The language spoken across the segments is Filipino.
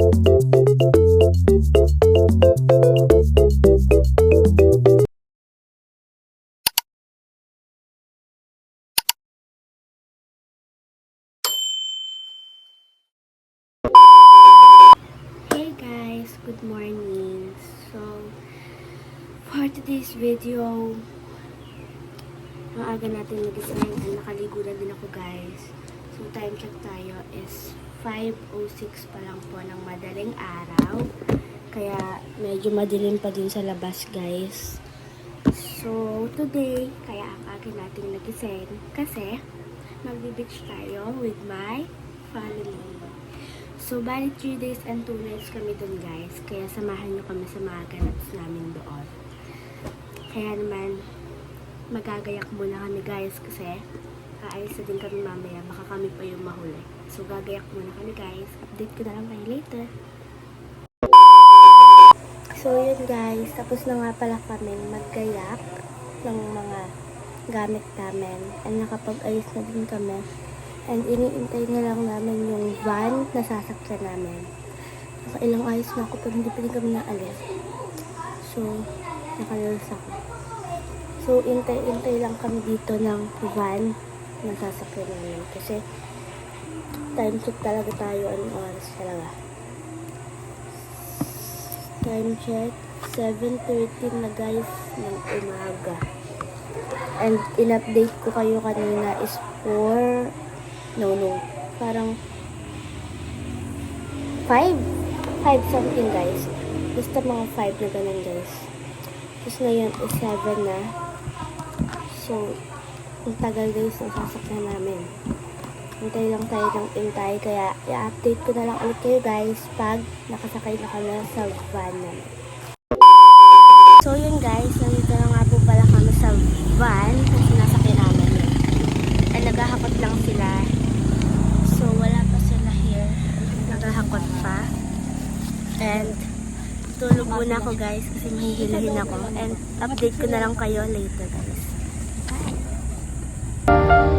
Hey guys, good morning. So, for today's video, ang aga natin nagising and nakaligo na din ako guys. So, time check tayo is 5:06 pa lang po ng madaling araw. Kaya, medyo madilim pa din sa labas guys. So, today, kaya ang aga natin nagising kasi magbe-beach tayo with my family. So, bali 3 days and 2 nights kami dun guys. Kaya samahan nyo kami sa mga ganaps namin doon. Kaya naman, magagayak muna kami guys kasi aalis na din kami mamaya. Baka kami pa yung mahuli. So, gagayak muna kami guys. Update ko na lang kayo later. So, yun guys. Tapos na nga pala kami maggayak ng mga gamit namin. And nakapag-ayos na din kami. And iniintay na lang namin yung van na sasakyan namin. Nakailang ayos na ako pero hindi pa rin kami naalis. So, nakalalas ako. So, intay lang kami dito ng van na sasakyan namin. Kasi, time check talaga tayo. Anong oras talaga? Time check. 7:13 na guys ng umaga. And in-update ko kayo kanina is for parang 5 something guys. Basta mga 5 na ganun guys. Tapos ngayon is 7 na. So, ang tagal guys ang sasakyan namin. Hintay lang tayo ng intay. Kaya i-update ko na lang ulit kayo guys pag nakasakay na kami sa van namin. So yun guys, nandito na nga po pala kami sa van kasi nasakay namin. And naghahakot lang sila. So, wala pa sila here. Naghahakot pa. And, tulog muna ako guys kasi mahihilahin ako. And, update ko na lang kayo later guys. Bye!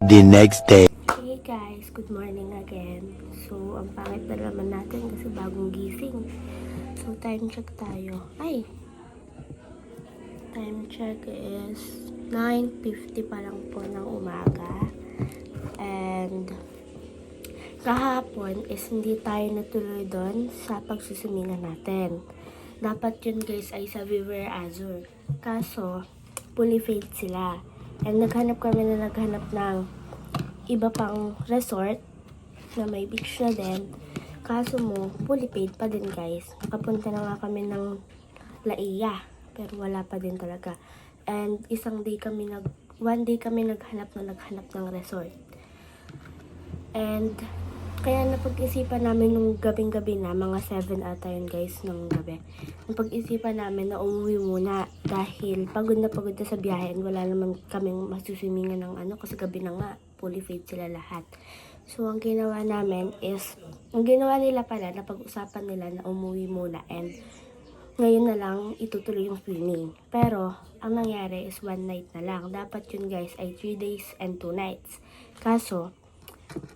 The next day. Hey guys, good morning again. So, ang pangit na naman natin kasi bagong gising. So, time check tayo. Time check is 9:50 pa lang po ng umaga. And, kahapon is hindi tayo natuloy doon sa pagsusumingan natin. Dapat yun guys ay sa River Azure. Kaso, fully filled sila. And naghanap ng iba pang resort na may beach na din. Kaso mo, fully paid pa din guys. Nakapunta na nga kami ng Laia. Pero wala pa din talaga. And one day kami naghanap ng resort. And kaya napag-isipan namin nung gabing-gabi na, mga 7 ata yun guys nung gabi. Napag-isipan namin na umuwi muna dahil pagod na sa biyahe and wala naman kaming masusumingan ng kasi gabi na nga, fully paid sila lahat. So ang ginawa nila pala, napag-usapan nila na umuwi muna and ngayon na lang itutuloy yung swimming. Pero ang nangyari is 1 night na lang. Dapat yun guys ay 3 days and 2 nights. Kaso,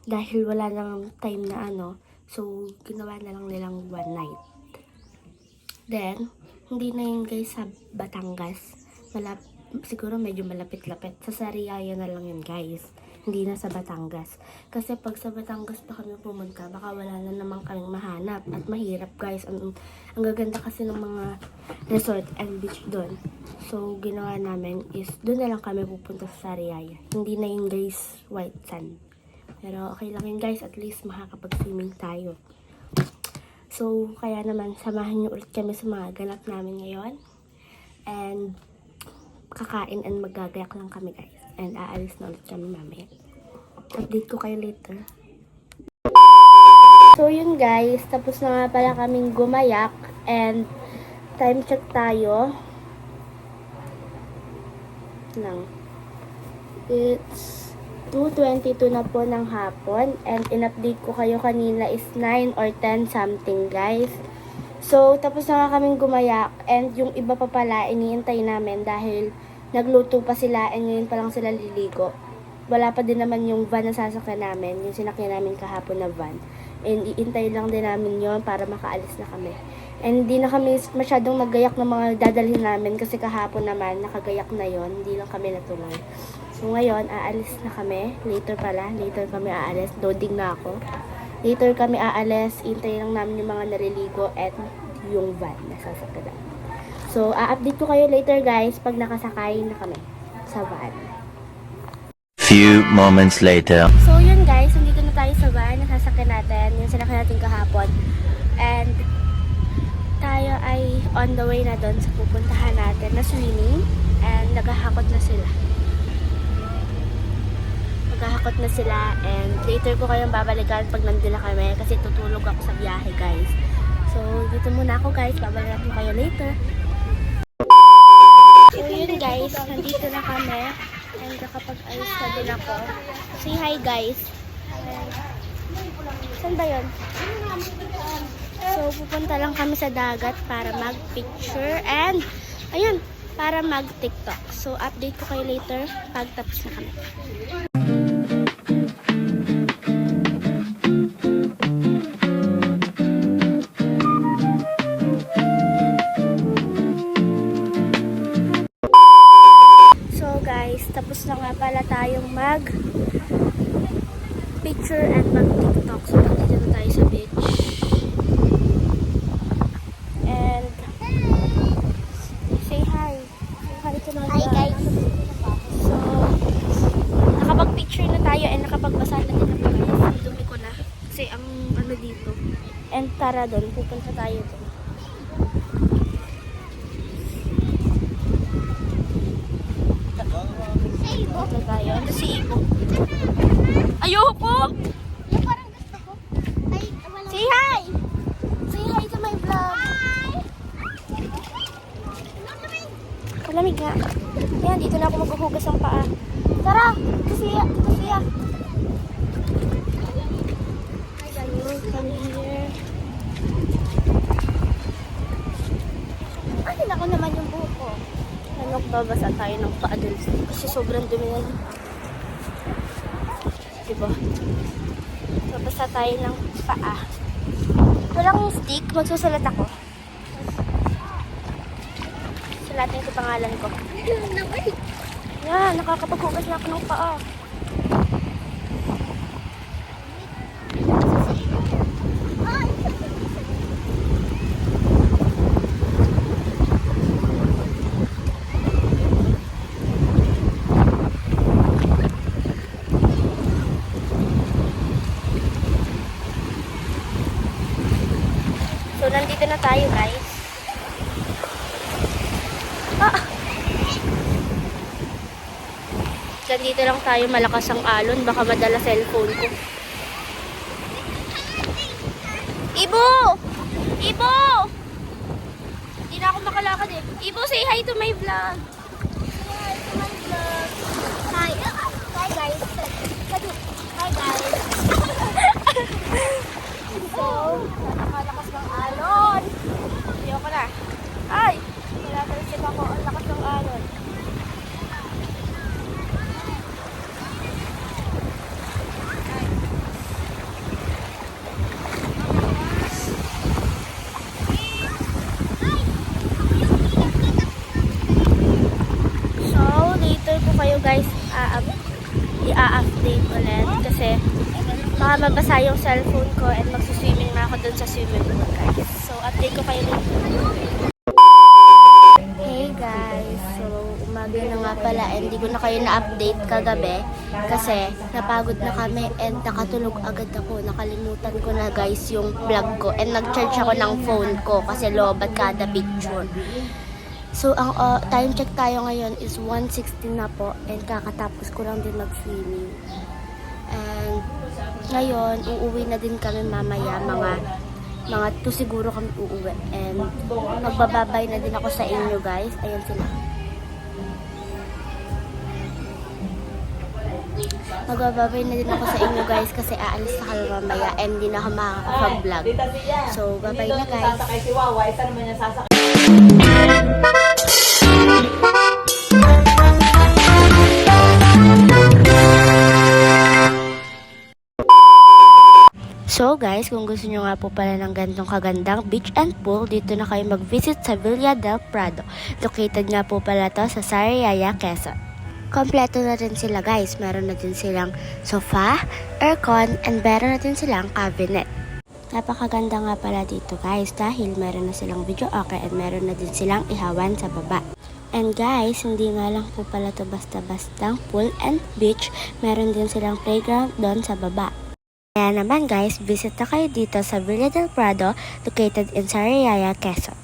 dahil wala nang time na so ginawa na lang nilang 1 night. Then, hindi na yun guys sa Batangas. Siguro medyo malapit-lapit. Sa Sariaya na lang yun guys. Hindi na sa Batangas. Kasi pag sa Batangas pa kami pumunta, baka wala na naman kaming mahanap. At mahirap guys. Ang gaganda kasi ng mga resort and beach doon. So, ginawa namin is doon na lang kami pupunta sa Sariaya. Hindi na yun guys white sand. Pero okay lang yun guys. At least makakapag-swimming tayo. So, kaya naman, samahan niyo ulit kami sa mga ganap namin ngayon. And, kakain and magagayak lang kami guys. And, aalis na ulit kami mamaya. Update ko kayo later. So, yun guys. Tapos na nga pala kaming gumayak. And, time check tayo. It's 2:22 na po ng hapon. And in-update ko kayo kanina is 9 or 10 something guys. So, tapos na nga kaming gumayak. And yung iba pa pala, iniintay namin dahil nagluto pa sila and ngayon pa lang sila liligo. Wala pa din naman yung van na sasakyan namin. Yung sinakyan namin kahapon na van. And iintay lang din namin yon para makaalis na kami. And hindi na kami masyadong nagayak ng mga dadalhin namin kasi kahapon naman nakagayak na yon. Hindi lang kami natuloy. So ngayon, aalis na kami. Later kami aalis. Loading na ako. Later kami aalis. Intay lang namin yung mga nariligo at yung van na sasakyan. So, update ko kayo later guys pag nakasakay na kami sa van. Few moments later. So yun guys, nandito na tayo sa van. Nasasakyan natin. Yung sinakyan natin kahapon. And tayo ay on the way na doon sa pupuntahan natin na swimming. And naghahakot na sila. And later ko kayong babalikan pag nandun na kami kasi tutulog ako sa biyahe guys. So dito muna ako guys, babalikan ko kayo later. So yun guys, nandito na kami and nakapag-ayos na din ako. Say hi guys. Saan ba yun? So pupunta lang kami sa dagat para mag-picture and ayun, para mag-tiktok. So update ko kayo later pag tapos na kami. Tapos na nga pala tayong mag-picture and mag-tiktok. So, dito na tayo sa beach. And, say hi. Say hi to mga guys. So, nakapag-picture na tayo and nakapagbasa na din ako guys. Ang dumi ko na. Kasi ang ano dito. And tara doon, pupunta tayo doon. Tayo. Ito si Ibo. Ayoko! Yung parang gusto ko. Ay, say hi! Say hi to my vlog. Hi! Malamig nga. Ayan, dito na ako maghuhugas ng paa. Tara! Dito siya! Dito siya! Come here. Ay, nako naman yung buhok ko. Babasa tayo ng paa dun kasi sobrang dumi na yun. Diba? Babasa tayo ng paa. Walang stick, magsusulat ako. Sulatin ko pangalan ko. Yan, nakakapaghugas na ako ng paa. So, nandito na tayo, guys. Nandito lang tayo, malakas ang alon. Baka madala cellphone ko. Ibo! Ibo! Hindi na ako makalakad eh. Ibo, say hi to my vlog. Say hi to my vlog. Hi. Hi, guys. Hi, guys. So, nakalakas ng alon. Ayoko na. Ay! Nalatalsip ako. Ang lakas ng alon. Hi! i-update ulit kasi baka mabasa yung cellphone ko and magsuswimming na ako dun sa swimming pool, guys. So, update ko kayo dun. Hey guys, so umaga na nga pala and hindi ko na kayo na-update kagabi kasi napagod na kami and nakatulog agad ako. Nakalimutan ko na guys yung vlog ko and nag-charge ako ng phone ko kasi lobat kada picture. So ang time check tayo ngayon is 1:16 na po and kakatapos ko lang din mag-swimming. And ngayon, uuwi na din kami mamaya mga 2 siguro kami uuwi. And magbababay na din ako sa inyo guys. Ayan sila. Magbababay na din ako sa inyo guys kasi aalis na kami mamaya and hindi na ako makakapag-vlog. So, bye-bye na guys. So guys, kung gusto nyo nga po pala ng ganitong kagandang beach and pool, dito na kayo mag-visit sa Villa del Prado. Located nga po pala to sa Sariaya, Quezon. Kompleto na rin sila guys. Meron na din silang sofa, aircon, and meron na din silang cabinet. Napakaganda nga pala dito guys dahil meron na silang video okay and meron na din silang ihawan sa baba. And guys, hindi nga lang po pala to basta-bastang pool and beach. Meron din silang playground doon sa baba. Kaya naman guys, visit na kayo dito sa Villa del Prado, located in Sariaya, Quezon.